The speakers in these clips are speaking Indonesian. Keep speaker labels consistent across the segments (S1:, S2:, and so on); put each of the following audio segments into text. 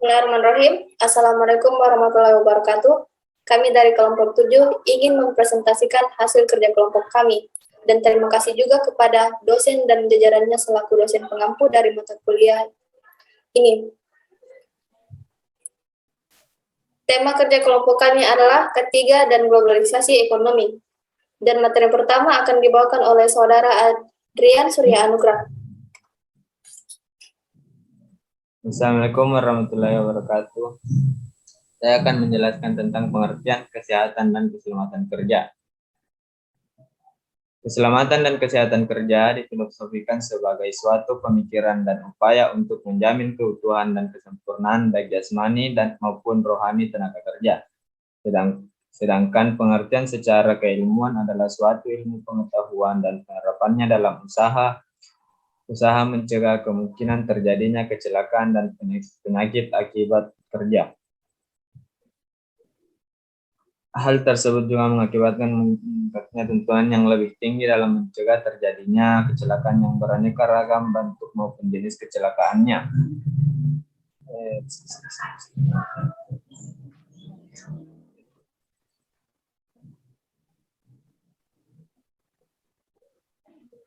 S1: Bismillahirrahmanirrahim. Assalamualaikum warahmatullahi wabarakatuh. Kami dari kelompok 7 ingin mempresentasikan hasil kerja kelompok kami. Dan terima kasih juga kepada dosen dan jajarannya selaku dosen pengampu dari mata kuliah ini. Tema kerja kelompok kami adalah ketiga dan globalisasi ekonomi. Dan materi pertama akan dibawakan oleh Saudara Adrian Surya Anugrah.
S2: Assalamualaikum warahmatullahi wabarakatuh. Saya akan menjelaskan tentang pengertian kesehatan dan keselamatan kerja. Keselamatan dan kesehatan kerja difilosofikan sebagai suatu pemikiran dan upaya untuk menjamin keutuhan dan kesempurnaan baik jasmani dan maupun rohani tenaga kerja. Sedangkan pengertian secara keilmuan adalah suatu ilmu pengetahuan dan penerapannya dalam usaha mencegah kemungkinan terjadinya kecelakaan dan penyakit akibat kerja. Hal tersebut juga mengakibatkan meningkatnya tuntutan yang lebih tinggi dalam mencegah terjadinya kecelakaan yang beraneka ragam bentuk maupun jenis kecelakaannya.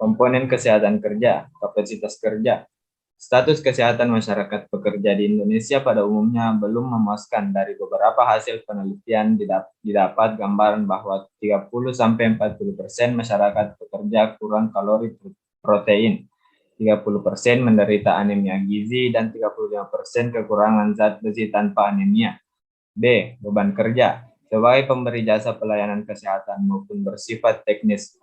S2: Komponen kesehatan kerja, kapasitas kerja. Status kesehatan masyarakat pekerja di Indonesia pada umumnya belum memuaskan. Dari beberapa hasil penelitian didapat gambaran bahwa 30-40% masyarakat pekerja kurang kalori protein, 30% menderita anemia gizi, dan 35% kekurangan zat besi tanpa anemia. B. Beban kerja. Sebagai pemberi jasa pelayanan kesehatan maupun bersifat teknis,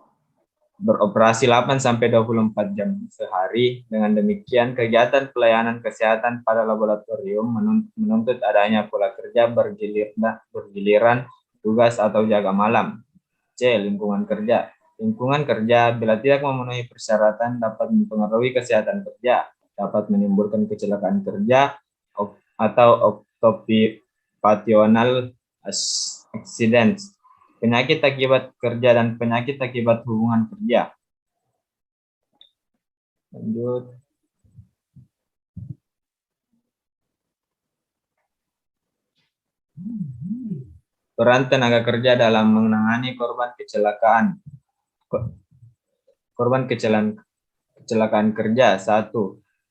S2: beroperasi 8-24 jam sehari. Dengan demikian, kegiatan pelayanan kesehatan pada laboratorium menuntut adanya pola kerja bergiliran, tugas atau jaga malam. C. Lingkungan kerja. Lingkungan kerja bila tidak memenuhi persyaratan dapat mempengaruhi kesehatan kerja, dapat menimbulkan kecelakaan kerja atau occupational accidents, penyakit akibat kerja, dan penyakit akibat hubungan kerja. Lanjut. Peran tenaga kerja dalam menangani korban kecelakaan. Kecelakaan kerja. 1.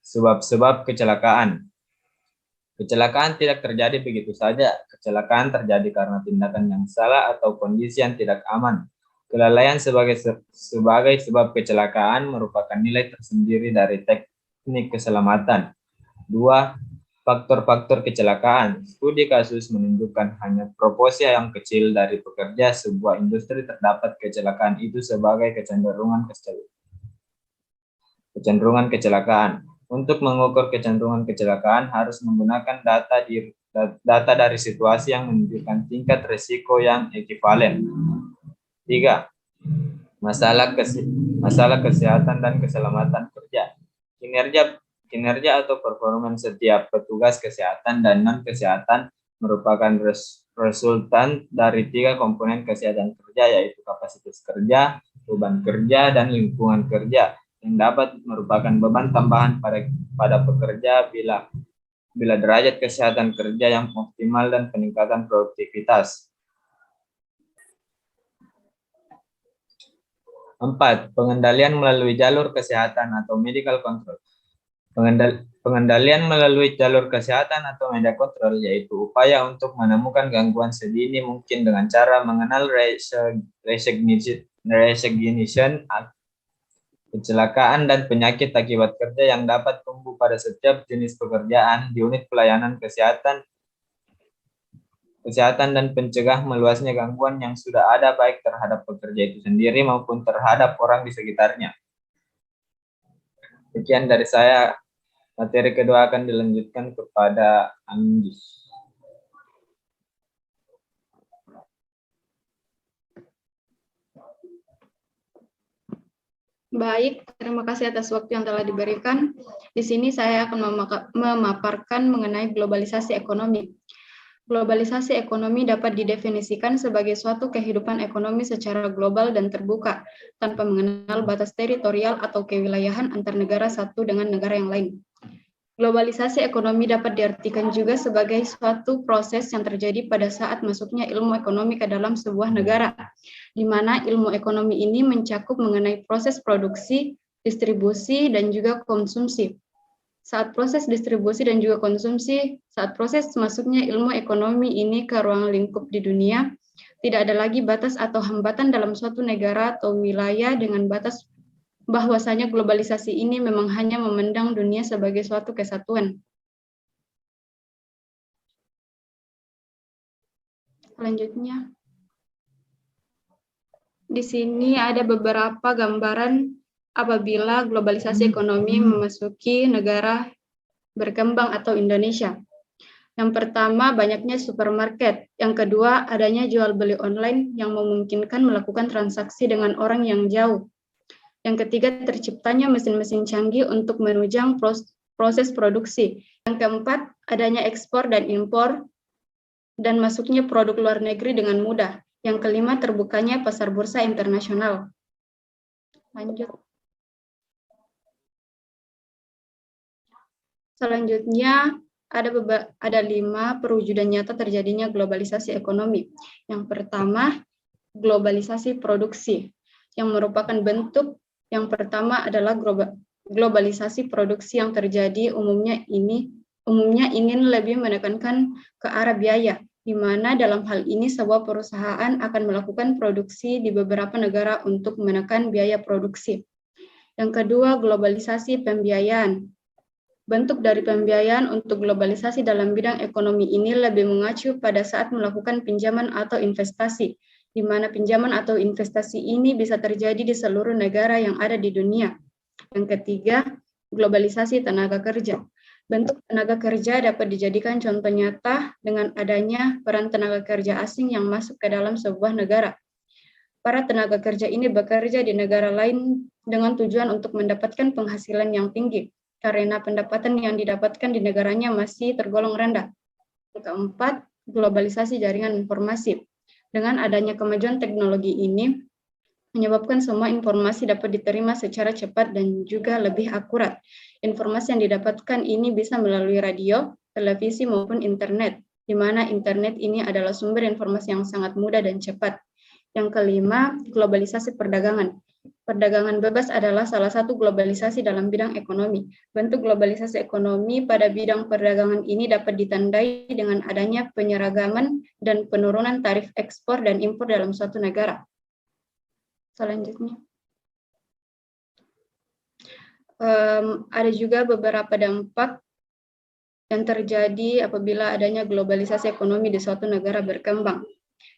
S2: Sebab-sebab kecelakaan. Kecelakaan tidak terjadi begitu saja. Kecelakaan terjadi karena tindakan yang salah atau kondisi yang tidak aman. Kelalaian sebagai sebab kecelakaan merupakan nilai tersendiri dari teknik keselamatan. 2. Faktor-faktor kecelakaan. Studi kasus menunjukkan hanya proporsi yang kecil dari pekerja sebuah industri terdapat kecelakaan itu sebagai kecenderungan kecelakaan. Untuk mengukur kecenderungan kecelakaan harus menggunakan data dari situasi yang menunjukkan tingkat risiko yang ekivalen. 3. Masalah kesehatan dan keselamatan kerja. Kinerja atau performa setiap petugas kesehatan dan non-kesehatan merupakan resultan dari 3 komponen kesehatan kerja, yaitu kapasitas kerja, beban kerja, dan lingkungan kerja, yang dapat merupakan beban tambahan pada pekerja bila derajat kesehatan kerja yang optimal dan peningkatan produktivitas. 4. Pengendalian melalui jalur kesehatan atau medical control. Pengendalian melalui jalur kesehatan atau medical control yaitu upaya untuk menemukan gangguan sedini mungkin dengan cara mengenal recognition kecelakaan dan penyakit akibat kerja yang dapat tumbuh pada setiap jenis pekerjaan di unit pelayanan kesehatan dan pencegah meluasnya gangguan yang sudah ada baik terhadap pekerja itu sendiri maupun terhadap orang di sekitarnya. Sekian dari saya. Materi kedua akan dilanjutkan kepada Anggi.
S3: Baik, terima kasih atas waktu yang telah diberikan. Di sini saya akan memaparkan mengenai globalisasi ekonomi. Globalisasi ekonomi dapat didefinisikan sebagai suatu kehidupan ekonomi secara global dan terbuka, tanpa mengenal batas teritorial atau kewilayahan antar negara satu dengan negara yang lain. Globalisasi ekonomi dapat diartikan juga sebagai suatu proses yang terjadi pada saat masuknya ilmu ekonomi ke dalam sebuah negara, di mana ilmu ekonomi ini mencakup mengenai proses produksi, distribusi, dan juga konsumsi. Saat proses distribusi dan juga konsumsi, saat proses masuknya ilmu ekonomi ini ke ruang lingkup di dunia, tidak ada lagi batas atau hambatan dalam suatu negara atau wilayah dengan batas bahwasanya globalisasi ini memang hanya memandang dunia sebagai suatu kesatuan. Selanjutnya, di sini ada beberapa gambaran apabila globalisasi ekonomi memasuki negara berkembang atau Indonesia. Yang pertama, banyaknya supermarket. Yang kedua, adanya jual beli online yang memungkinkan melakukan transaksi dengan orang yang jauh. Yang ketiga, terciptanya mesin-mesin canggih untuk menunjang proses produksi. Yang keempat, adanya ekspor dan impor dan masuknya produk luar negeri dengan mudah. Yang kelima, terbukanya pasar bursa internasional. Lanjut. Selanjutnya, ada 5 perwujudan nyata terjadinya globalisasi ekonomi. Yang pertama, globalisasi produksi, yang merupakan bentuk yang pertama adalah globalisasi produksi yang terjadi umumnya ingin lebih menekankan ke arah biaya, di mana dalam hal ini sebuah perusahaan akan melakukan produksi di beberapa negara untuk menekan biaya produksi. Yang kedua, globalisasi pembiayaan. Bentuk dari pembiayaan untuk globalisasi dalam bidang ekonomi ini lebih mengacu pada saat melakukan pinjaman atau investasi, di mana pinjaman atau investasi ini bisa terjadi di seluruh negara yang ada di dunia. Yang ketiga, globalisasi tenaga kerja. Bentuk tenaga kerja dapat dijadikan contoh nyata dengan adanya peran tenaga kerja asing yang masuk ke dalam sebuah negara. Para tenaga kerja ini bekerja di negara lain dengan tujuan untuk mendapatkan penghasilan yang tinggi, karena pendapatan yang didapatkan di negaranya masih tergolong rendah. Yang keempat, globalisasi jaringan informasi. Dengan adanya kemajuan teknologi ini, menyebabkan semua informasi dapat diterima secara cepat dan juga lebih akurat. Informasi yang didapatkan ini bisa melalui radio, televisi, maupun internet, di mana internet ini adalah sumber informasi yang sangat mudah dan cepat. Yang kelima, globalisasi perdagangan. Perdagangan bebas adalah salah satu globalisasi dalam bidang ekonomi. Bentuk globalisasi ekonomi pada bidang perdagangan ini dapat ditandai dengan adanya penyeragaman dan penurunan tarif ekspor dan impor dalam suatu negara. Selanjutnya, ada juga beberapa dampak yang terjadi apabila adanya globalisasi ekonomi di suatu negara berkembang.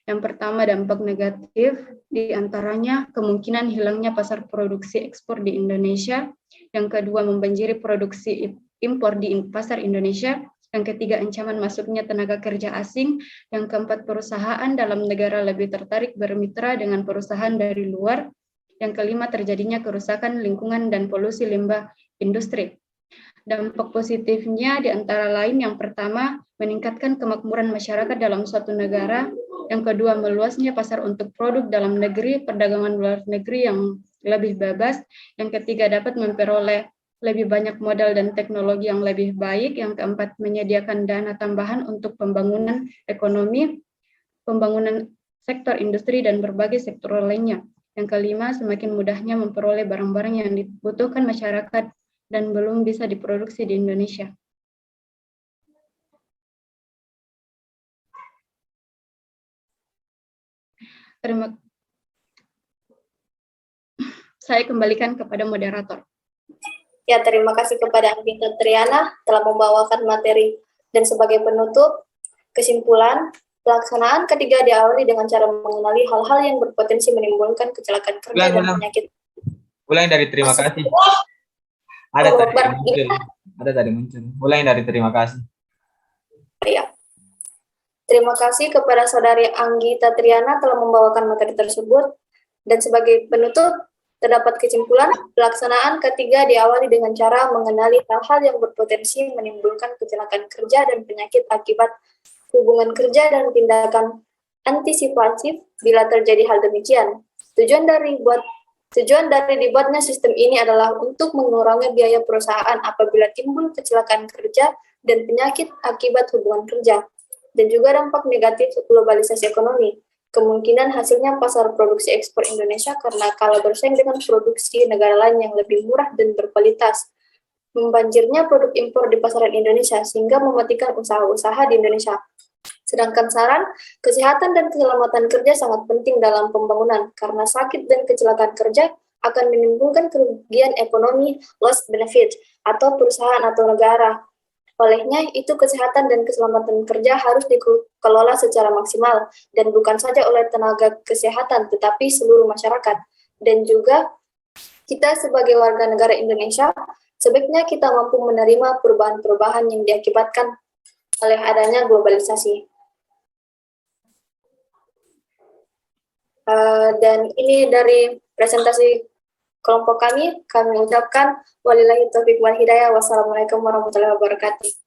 S3: Yang pertama, dampak negatif, diantaranya kemungkinan hilangnya pasar produksi ekspor di Indonesia. Yang kedua, membanjiri produksi impor di pasar Indonesia. Yang ketiga, ancaman masuknya tenaga kerja asing. Yang keempat, perusahaan dalam negara lebih tertarik bermitra dengan perusahaan dari luar. Yang kelima, terjadinya kerusakan lingkungan dan polusi limbah industri. Dampak positifnya di antara lain, yang pertama, meningkatkan kemakmuran masyarakat dalam suatu negara. Yang kedua, meluasnya pasar untuk produk dalam negeri, perdagangan luar negeri yang lebih bebas. Yang ketiga, dapat memperoleh lebih banyak modal dan teknologi yang lebih baik. Yang keempat, menyediakan dana tambahan untuk pembangunan ekonomi, pembangunan sektor industri, dan berbagai sektor lainnya. Yang kelima, semakin mudahnya memperoleh barang-barang yang dibutuhkan masyarakat dan belum bisa diproduksi di Indonesia. Saya kembalikan kepada moderator.
S1: Ya, terima kasih kepada Anggita Triana telah membawakan materi. Dan sebagai penutup, kesimpulan, pelaksanaan ketiga diawali dengan cara mengenali hal-hal yang berpotensi menimbulkan kecelakaan kerja dan penyakit.
S2: Ulangi dari terima kasih. Ada tadi muncul. Ulangi dari terima kasih.
S1: Ya. Terima kasih kepada Saudari Anggita Triana telah membawakan materi tersebut. Dan sebagai penutup, terdapat kesimpulan, pelaksanaan ketiga diawali dengan cara mengenali hal-hal yang berpotensi menimbulkan kecelakaan kerja dan penyakit akibat hubungan kerja dan tindakan antisipatif bila terjadi hal demikian. Tujuan dari buat Tujuan dari dibuatnya sistem ini adalah untuk mengurangi biaya perusahaan apabila timbul kecelakaan kerja dan penyakit akibat hubungan kerja, dan juga dampak negatif globalisasi ekonomi. Kemungkinan hasilnya pasar produksi ekspor Indonesia karena kalah bersaing dengan produksi negara lain yang lebih murah dan berkualitas. Membanjirnya produk impor di pasaran Indonesia sehingga mematikan usaha-usaha di Indonesia. Sedangkan saran, kesehatan dan keselamatan kerja sangat penting dalam pembangunan karena sakit dan kecelakaan kerja akan menimbulkan kerugian ekonomi lost benefit atau perusahaan atau negara. Olehnya, itu kesehatan dan keselamatan kerja harus dikelola secara maksimal dan bukan saja oleh tenaga kesehatan tetapi seluruh masyarakat. Dan juga kita sebagai warga negara Indonesia, sebaiknya kita mampu menerima perubahan-perubahan yang diakibatkan oleh adanya globalisasi. Dan ini dari presentasi kelompok kami ucapkan wabillahi taufiq wal hidayah. Wassalamualaikum warahmatullahi wabarakatuh.